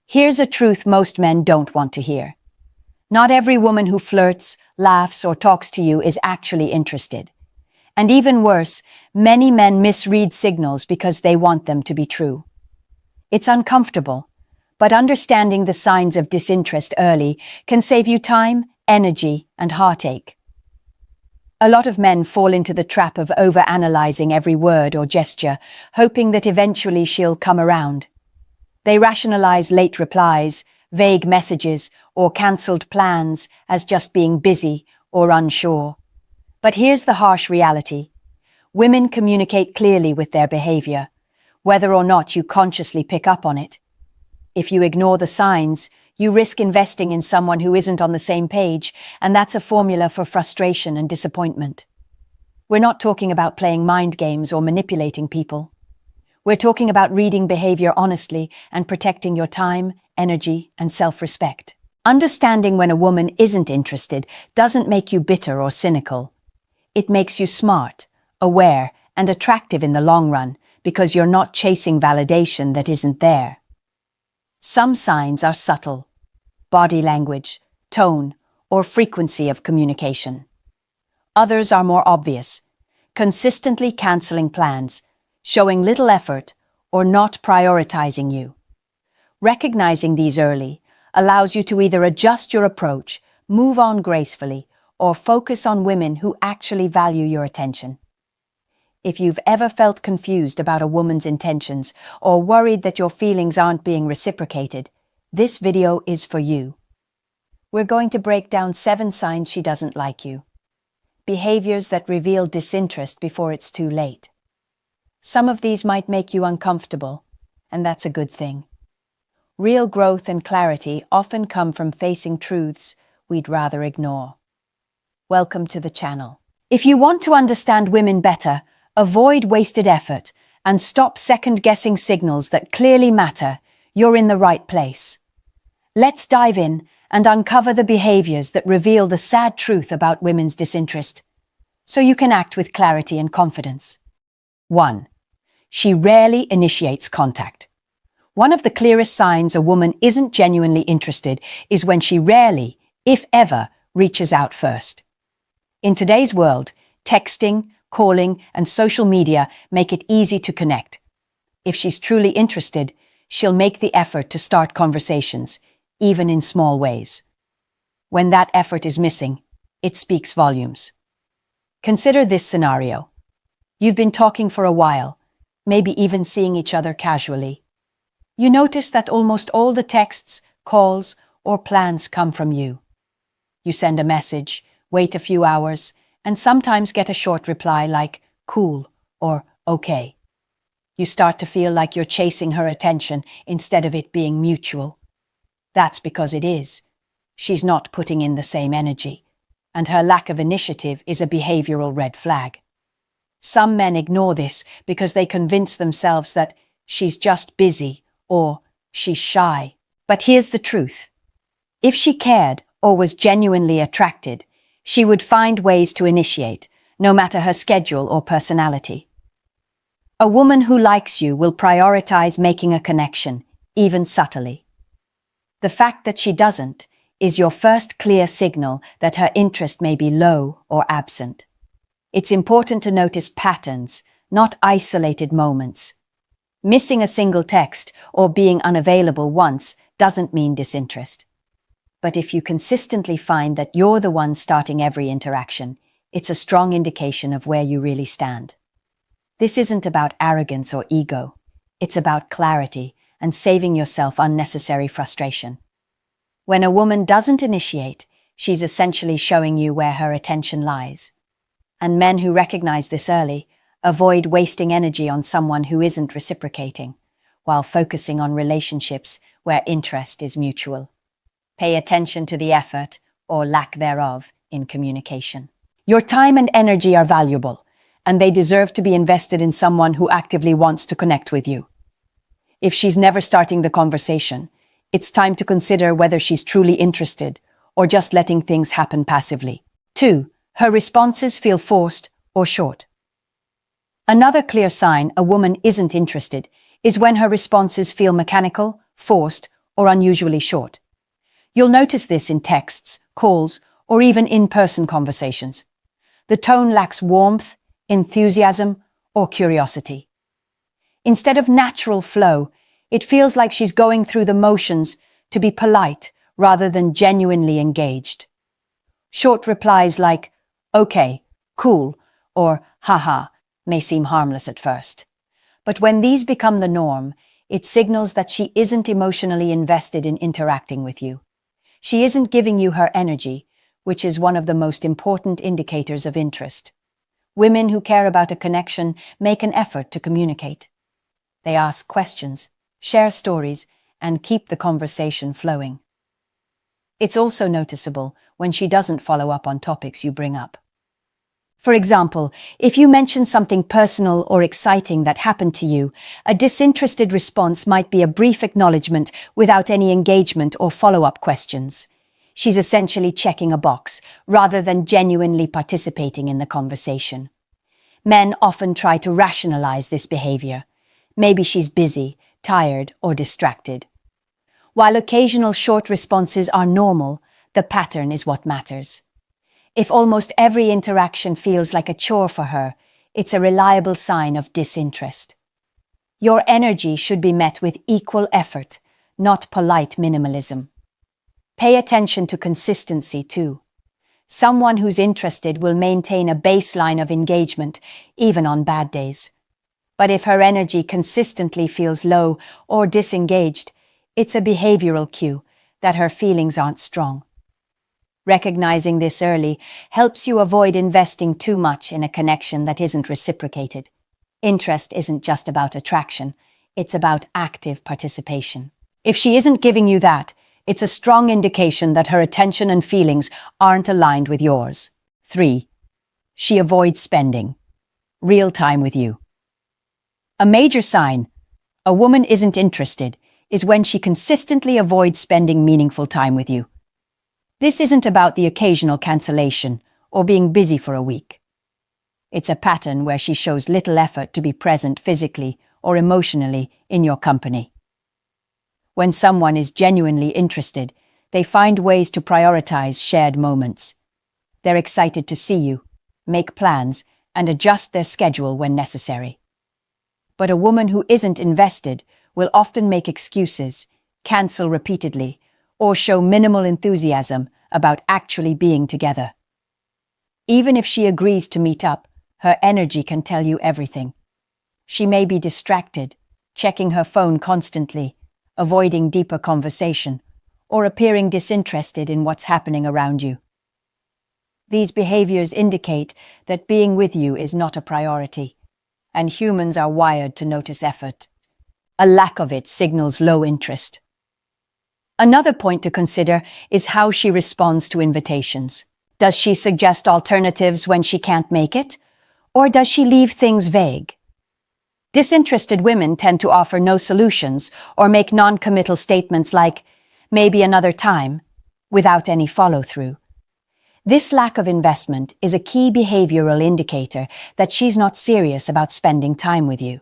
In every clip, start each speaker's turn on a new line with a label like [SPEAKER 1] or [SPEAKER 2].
[SPEAKER 1] Here's a truth most men don't want to hear. Not every woman who flirts, laughs, or talks to you is actually interested. And even worse, many men misread signals because they want them to be true. It's uncomfortable, but understanding the signs of disinterest early can save you time, energy, and heartache. A lot of men fall into the trap of overanalyzing every word or gesture, hoping that eventually she'll come around. They rationalize late replies, vague messages, or cancelled plans as just being busy or unsure. But here's the harsh reality. Women communicate clearly with their behavior, whether or not you consciously pick up on it. If you ignore the signs, you risk investing in someone who isn't on the same page, and that's a formula for frustration and disappointment. We're not talking about playing mind games or manipulating people. We're talking about reading behavior honestly and protecting your time, energy, and self-respect. Understanding when a woman isn't interested doesn't make you bitter or cynical. It makes you smart, aware, and attractive in the long run because you're not chasing validation that isn't there. Some signs are subtle: body language, tone, or frequency of communication. Others are more obvious: consistently cancelling plans, showing little effort, or not prioritizing you. Recognizing these early allows you to either adjust your approach, move on gracefully, or focus on women who actually value your attention. If you've ever felt confused about a woman's intentions or worried that your feelings aren't being reciprocated, this video is for you. We're going to break down 7 signs she doesn't like you. Behaviors that reveal disinterest before it's too late. Some of these might make you uncomfortable, and that's a good thing. Real growth and clarity often come from facing truths we'd rather ignore. Welcome to the channel. If you want to understand women better, avoid wasted effort, and stop second-guessing signals that clearly matter, you're in the right place. Let's dive in and uncover the behaviors that reveal the sad truth about women's disinterest, so you can act with clarity and confidence. 1. She rarely initiates contact. One of the clearest signs a woman isn't genuinely interested is when she rarely, if ever, reaches out first. In today's world, texting, calling, and social media make it easy to connect. If she's truly interested, she'll make the effort to start conversations, even in small ways. When that effort is missing, it speaks volumes. Consider this scenario. You've been talking for a while, maybe even seeing each other casually. You notice that almost all the texts, calls, or plans come from you. You send a message, wait a few hours, and sometimes get a short reply like cool or okay. You start to feel like you're chasing her attention instead of it being mutual. That's because it is. She's not putting in the same energy, and her lack of initiative is a behavioral red flag. Some men ignore this because they convince themselves that she's just busy or she's shy. But here's the truth. If she cared or was genuinely attracted, she would find ways to initiate, no matter her schedule or personality. A woman who likes you will prioritize making a connection, even subtly. The fact that she doesn't is your first clear signal that her interest may be low or absent. It's important to notice patterns, not isolated moments. Missing a single text or being unavailable once doesn't mean disinterest. But if you consistently find that you're the one starting every interaction, it's a strong indication of where you really stand. This isn't about arrogance or ego. It's about clarity and saving yourself unnecessary frustration. When a woman doesn't initiate, she's essentially showing you where her attention lies. And men who recognize this early avoid wasting energy on someone who isn't reciprocating, while focusing on relationships where interest is mutual. Pay attention to the effort, or lack thereof, in communication. Your time and energy are valuable, and they deserve to be invested in someone who actively wants to connect with you. If she's never starting the conversation, it's time to consider whether she's truly interested or just letting things happen passively. 2. Her responses feel forced or short. Another clear sign a woman isn't interested is when her responses feel mechanical, forced, or unusually short. You'll notice this in texts, calls, or even in-person conversations. The tone lacks warmth, enthusiasm, or curiosity. Instead of natural flow, it feels like she's going through the motions to be polite rather than genuinely engaged. Short replies like, okay, cool, or haha, may seem harmless at first. But when these become the norm, it signals that she isn't emotionally invested in interacting with you. She isn't giving you her energy, which is one of the most important indicators of interest. Women who care about a connection make an effort to communicate. They ask questions, share stories, and keep the conversation flowing. It's also noticeable when she doesn't follow up on topics you bring up. For example, if you mention something personal or exciting that happened to you, a disinterested response might be a brief acknowledgement without any engagement or follow-up questions. She's essentially checking a box, rather than genuinely participating in the conversation. Men often try to rationalize this behavior. Maybe she's busy, tired, or distracted. While occasional short responses are normal, the pattern is what matters. If almost every interaction feels like a chore for her, it's a reliable sign of disinterest. Your energy should be met with equal effort, not polite minimalism. Pay attention to consistency too. Someone who's interested will maintain a baseline of engagement, even on bad days. But if her energy consistently feels low or disengaged, it's a behavioral cue that her feelings aren't strong. Recognizing this early helps you avoid investing too much in a connection that isn't reciprocated. Interest isn't just about attraction, it's about active participation. If she isn't giving you that, it's a strong indication that her attention and feelings aren't aligned with yours. 3. She avoids spending real time with you. A major sign a woman isn't interested is when she consistently avoids spending meaningful time with you. This isn't about the occasional cancellation or being busy for a week. It's a pattern where she shows little effort to be present physically or emotionally in your company. When someone is genuinely interested, they find ways to prioritize shared moments. They're excited to see you, make plans, and adjust their schedule when necessary. But a woman who isn't invested will often make excuses, cancel repeatedly, or show minimal enthusiasm about actually being together. Even if she agrees to meet up, her energy can tell you everything. She may be distracted, checking her phone constantly, avoiding deeper conversation, or appearing disinterested in what's happening around you. These behaviors indicate that being with you is not a priority, and humans are wired to notice effort. A lack of it signals low interest. Another point to consider is how she responds to invitations. Does she suggest alternatives when she can't make it? Or does she leave things vague? Disinterested women tend to offer no solutions or make non-committal statements like, maybe another time, without any follow-through. This lack of investment is a key behavioral indicator that she's not serious about spending time with you.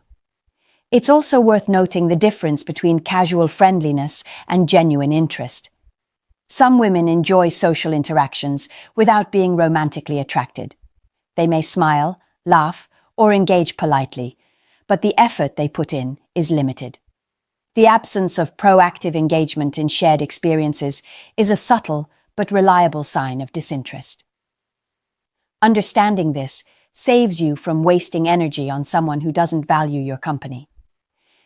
[SPEAKER 1] It's also worth noting the difference between casual friendliness and genuine interest. Some women enjoy social interactions without being romantically attracted. They may smile, laugh, or engage politely, but the effort they put in is limited. The absence of proactive engagement in shared experiences is a subtle but reliable sign of disinterest. Understanding this saves you from wasting energy on someone who doesn't value your company.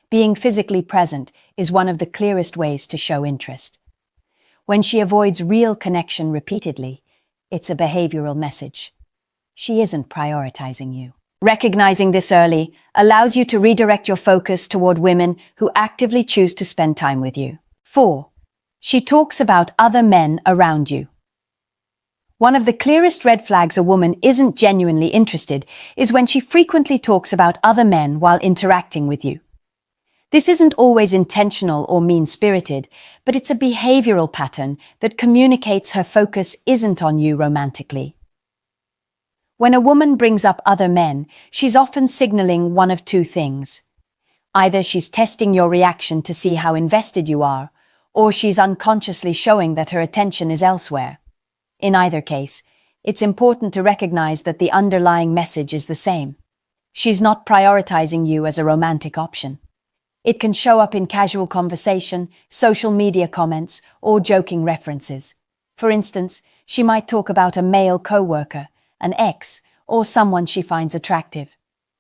[SPEAKER 1] Being physically present is one of the clearest ways to show interest. When she avoids real connection repeatedly, it's a behavioral message. She isn't prioritizing you. Recognizing this early allows you to redirect your focus toward women who actively choose to spend time with you. 4. She talks about other men around you. One of the clearest red flags a woman isn't genuinely interested is when she frequently talks about other men while interacting with you. This isn't always intentional or mean-spirited, but it's a behavioral pattern that communicates her focus isn't on you romantically. When a woman brings up other men, she's often signaling one of two things. Either she's testing your reaction to see how invested you are, or she's unconsciously showing that her attention is elsewhere. In either case, it's important to recognize that the underlying message is the same. She's not prioritizing you as a romantic option. It can show up in casual conversation, social media comments, or joking references. For instance, she might talk about a male coworker, an ex, or someone she finds attractive.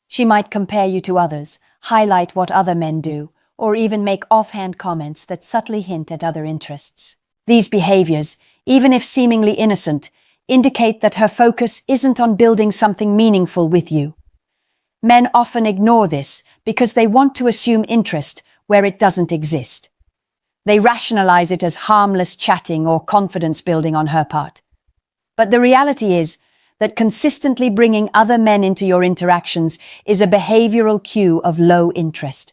[SPEAKER 1] She might compare you to others, highlight what other men do, or even make offhand comments that subtly hint at other interests. These behaviors, even if seemingly innocent, indicate that her focus isn't on building something meaningful with you. Men often ignore this because they want to assume interest where it doesn't exist. They rationalize it as harmless chatting or confidence building on her part. But the reality is that consistently bringing other men into your interactions is a behavioral cue of low interest.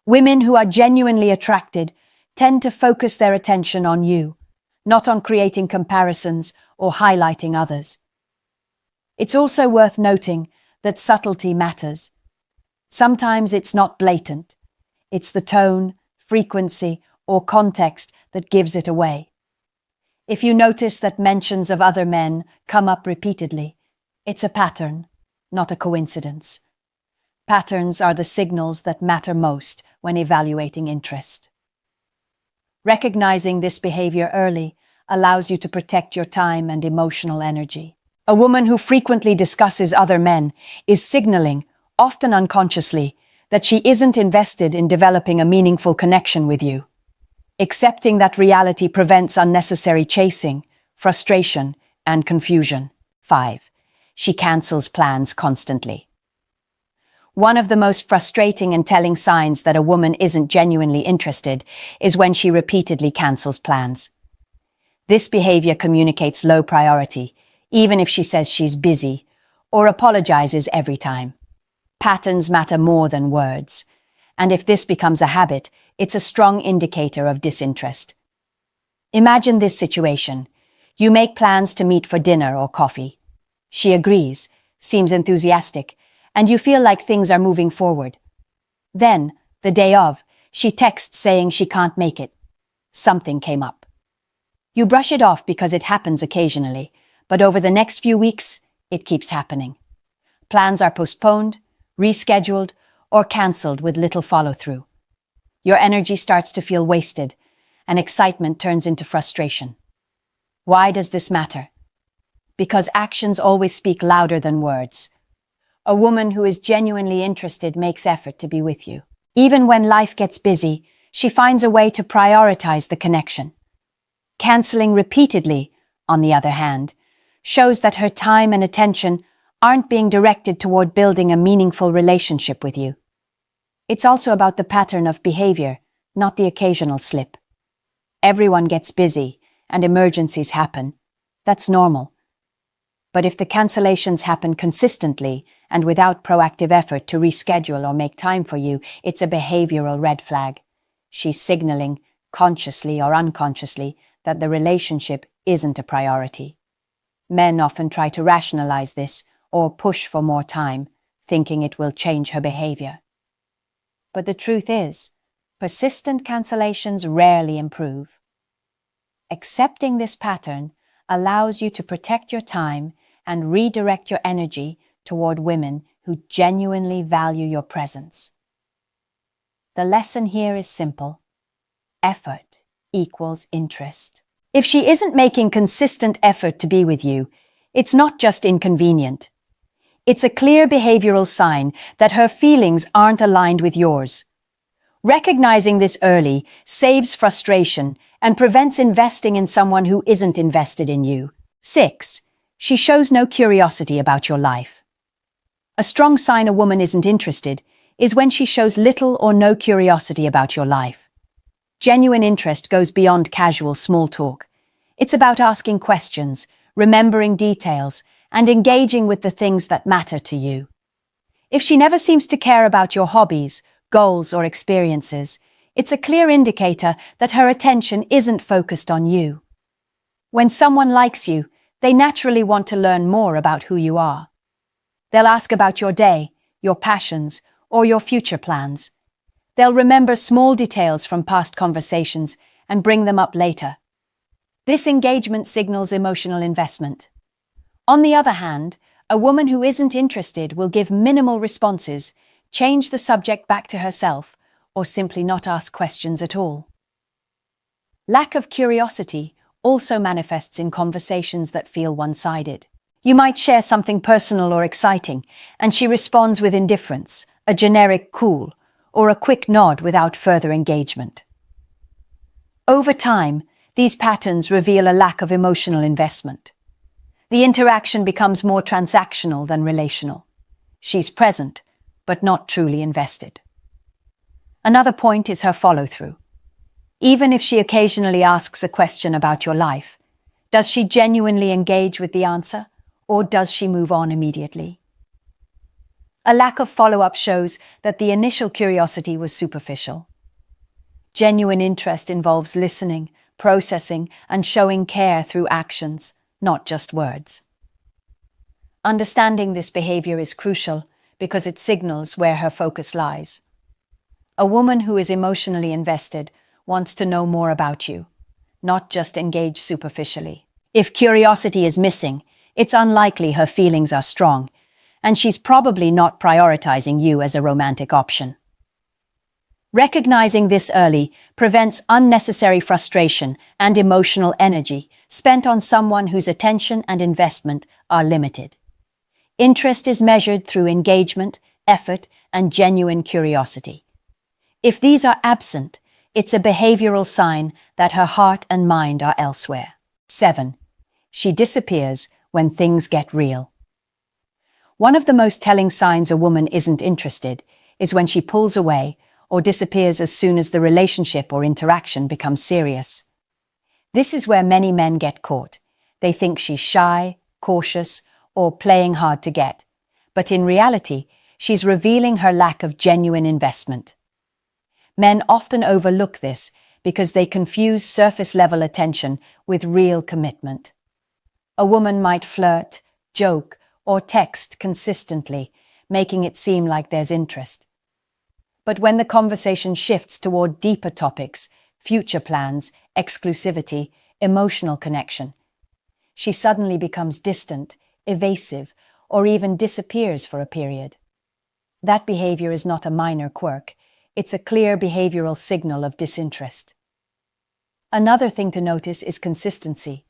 [SPEAKER 1] Women who are genuinely attracted tend to focus their attention on you, not on creating comparisons or highlighting others. It's also worth noting that subtlety matters. Sometimes it's not blatant. It's the tone, frequency, or context that gives it away. If you notice that mentions of other men come up repeatedly, it's a pattern, not a coincidence. Patterns are the signals that matter most when evaluating interest. Recognizing this behavior early allows you to protect your time and emotional energy. A woman who frequently discusses other men is signaling, often unconsciously, that she isn't invested in developing a meaningful connection with you. Accepting that reality prevents unnecessary chasing, frustration, and confusion. 5. She cancels plans constantly. One of the most frustrating and telling signs that a woman isn't genuinely interested is when she repeatedly cancels plans. This behavior communicates low priority, even if she says she's busy, or apologizes every time. Patterns matter more than words, and if this becomes a habit, it's a strong indicator of disinterest. Imagine this situation. You make plans to meet for dinner or coffee. She agrees, seems enthusiastic, and you feel like things are moving forward. Then, the day of, she texts saying she can't make it. Something came up. You brush it off because it happens occasionally, but over the next few weeks, it keeps happening. Plans are postponed, rescheduled, or cancelled with little follow-through. Your energy starts to feel wasted, and excitement turns into frustration. Why does this matter? Because actions always speak louder than words. A woman who is genuinely interested makes effort to be with you. Even when life gets busy, she finds a way to prioritize the connection. Canceling repeatedly, on the other hand, shows that her time and attention aren't being directed toward building a meaningful relationship with you. It's also about the pattern of behavior, not the occasional slip. Everyone gets busy, and emergencies happen. That's normal. But if the cancellations happen consistently and without proactive effort to reschedule or make time for you, it's a behavioral red flag. She's signaling, consciously or unconsciously, that the relationship isn't a priority. Men often try to rationalize this or push for more time, thinking it will change her behavior. But the truth is, persistent cancellations rarely improve. Accepting this pattern allows you to protect your time and redirect your energy toward women who genuinely value your presence. The lesson here is simple. Effort equals interest. If she isn't making consistent effort to be with you, it's not just inconvenient. It's a clear behavioral sign that her feelings aren't aligned with yours. Recognizing this early saves frustration and prevents investing in someone who isn't invested in you. 6. She shows no curiosity about your life. A strong sign a woman isn't interested is when she shows little or no curiosity about your life. Genuine interest goes beyond casual small talk. It's about asking questions, remembering details, and engaging with the things that matter to you. If she never seems to care about your hobbies, goals, or experiences, it's a clear indicator that her attention isn't focused on you. When someone likes you, they naturally want to learn more about who you are. They'll ask about your day, your passions, or your future plans. They'll remember small details from past conversations and bring them up later. This engagement signals emotional investment. On the other hand, a woman who isn't interested will give minimal responses, change the subject back to herself, or simply not ask questions at all. Lack of curiosity also manifests in conversations that feel one-sided. You might share something personal or exciting, and she responds with indifference, a generic cool, or a quick nod without further engagement. Over time, these patterns reveal a lack of emotional investment. The interaction becomes more transactional than relational. She's present, but not truly invested. Another point is her follow-through. Even if she occasionally asks a question about your life, does she genuinely engage with the answer, or does she move on immediately? A lack of follow-up shows that the initial curiosity was superficial. Genuine interest involves listening, processing, and showing care through actions, not just words. Understanding this behavior is crucial because it signals where her focus lies. A woman who is emotionally invested wants to know more about you, not just engage superficially. If curiosity is missing, it's unlikely her feelings are strong, and she's probably not prioritizing you as a romantic option. Recognizing this early prevents unnecessary frustration and emotional energy spent on someone whose attention and investment are limited. Interest is measured through engagement, effort, and genuine curiosity. If these are absent, it's a behavioral sign that her heart and mind are elsewhere. 7. She disappears when things get real. One of the most telling signs a woman isn't interested is when she pulls away or disappears as soon as the relationship or interaction becomes serious. This is where many men get caught. They think she's shy, cautious, or playing hard to get. But in reality, she's revealing her lack of genuine investment. Men often overlook this because they confuse surface-level attention with real commitment. A woman might flirt, joke, or text consistently, making it seem like there's interest. But when the conversation shifts toward deeper topics, future plans, exclusivity, emotional connection, she suddenly becomes distant, evasive, or even disappears for a period. That behavior is not a minor quirk. It's a clear behavioral signal of disinterest. Another thing to notice is consistency.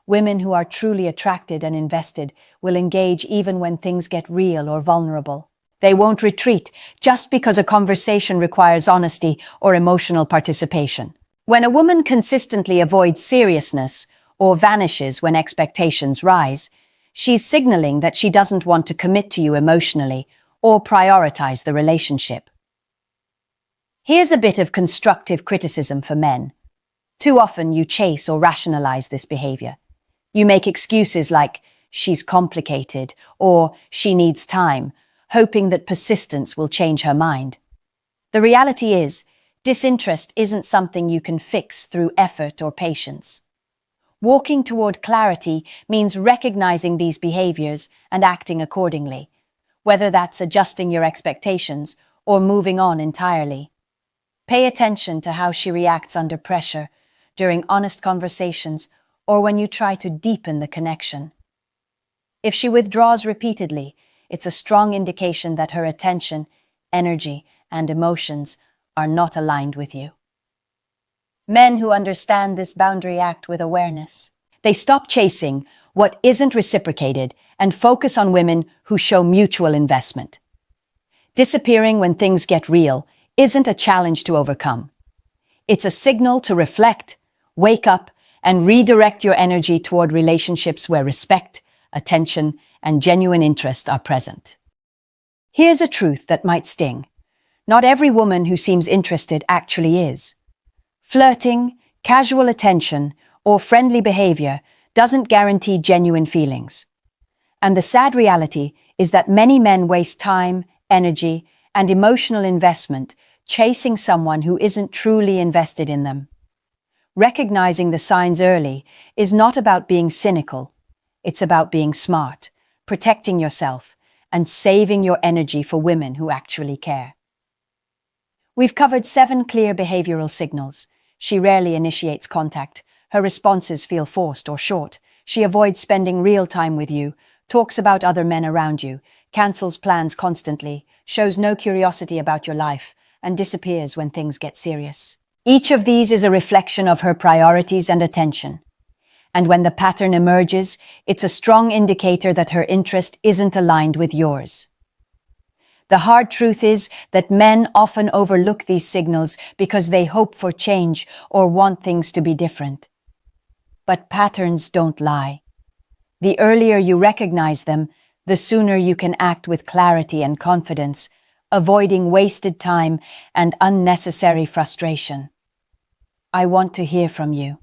[SPEAKER 1] Women who are truly attracted and invested will engage even when things get real or vulnerable. They won't retreat just because a conversation requires honesty or emotional participation. When a woman consistently avoids seriousness or vanishes when expectations rise, she's signaling that she doesn't want to commit to you emotionally or prioritize the relationship. Here's a bit of constructive criticism for men. Too often you chase or rationalize this behavior. You make excuses like, she's complicated, or she needs time, hoping that persistence will change her mind. The reality is, disinterest isn't something you can fix through effort or patience. Walking toward clarity means recognizing these behaviors and acting accordingly, whether that's adjusting your expectations or moving on entirely. Pay attention to how she reacts under pressure, during honest conversations, or when you try to deepen the connection. If she withdraws repeatedly, it's a strong indication that her attention, energy, and emotions are not aligned with you. Men who understand this boundary act with awareness. They stop chasing what isn't reciprocated and focus on women who show mutual investment. Disappearing when things get real isn't a challenge to overcome. It's a signal to reflect, wake up, and redirect your energy toward relationships where respect, attention, and genuine interest are present. Here's a truth that might sting. Not every woman who seems interested actually is. Flirting, casual attention, or friendly behavior doesn't guarantee genuine feelings. And the sad reality is that many men waste time, energy, and emotional investment chasing someone who isn't truly invested in them. Recognizing the signs early is not about being cynical. It's about being smart, protecting yourself, and saving your energy for women who actually care. We've covered 7 clear behavioral signals, She rarely initiates contact. Her responses feel forced or short. She avoids spending real time with you, talks about other men around you, cancels plans constantly, shows no curiosity about your life, and disappears when things get serious. Each of these is a reflection of her priorities and attention. And when the pattern emerges, it's a strong indicator that her interest isn't aligned with yours. The hard truth is that men often overlook these signals because they hope for change or want things to be different. But patterns don't lie. The earlier you recognize them, the sooner you can act with clarity and confidence, avoiding wasted time and unnecessary frustration. I want to hear from you.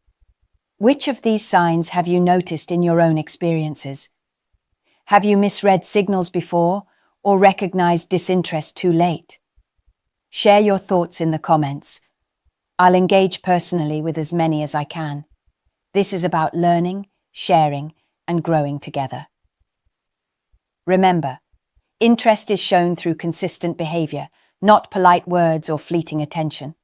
[SPEAKER 1] Which of these signs have you noticed in your own experiences? Have you misread signals before or recognized disinterest too late? Share your thoughts in the comments. I'll engage personally with as many as I can. This is about learning, sharing, and growing together. Remember, interest is shown through consistent behavior, not polite words or fleeting attention.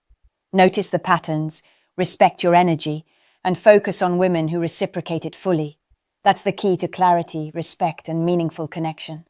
[SPEAKER 1] Notice the patterns, respect your energy, and focus on women who reciprocate it fully. That's the key to clarity, respect, and meaningful connection.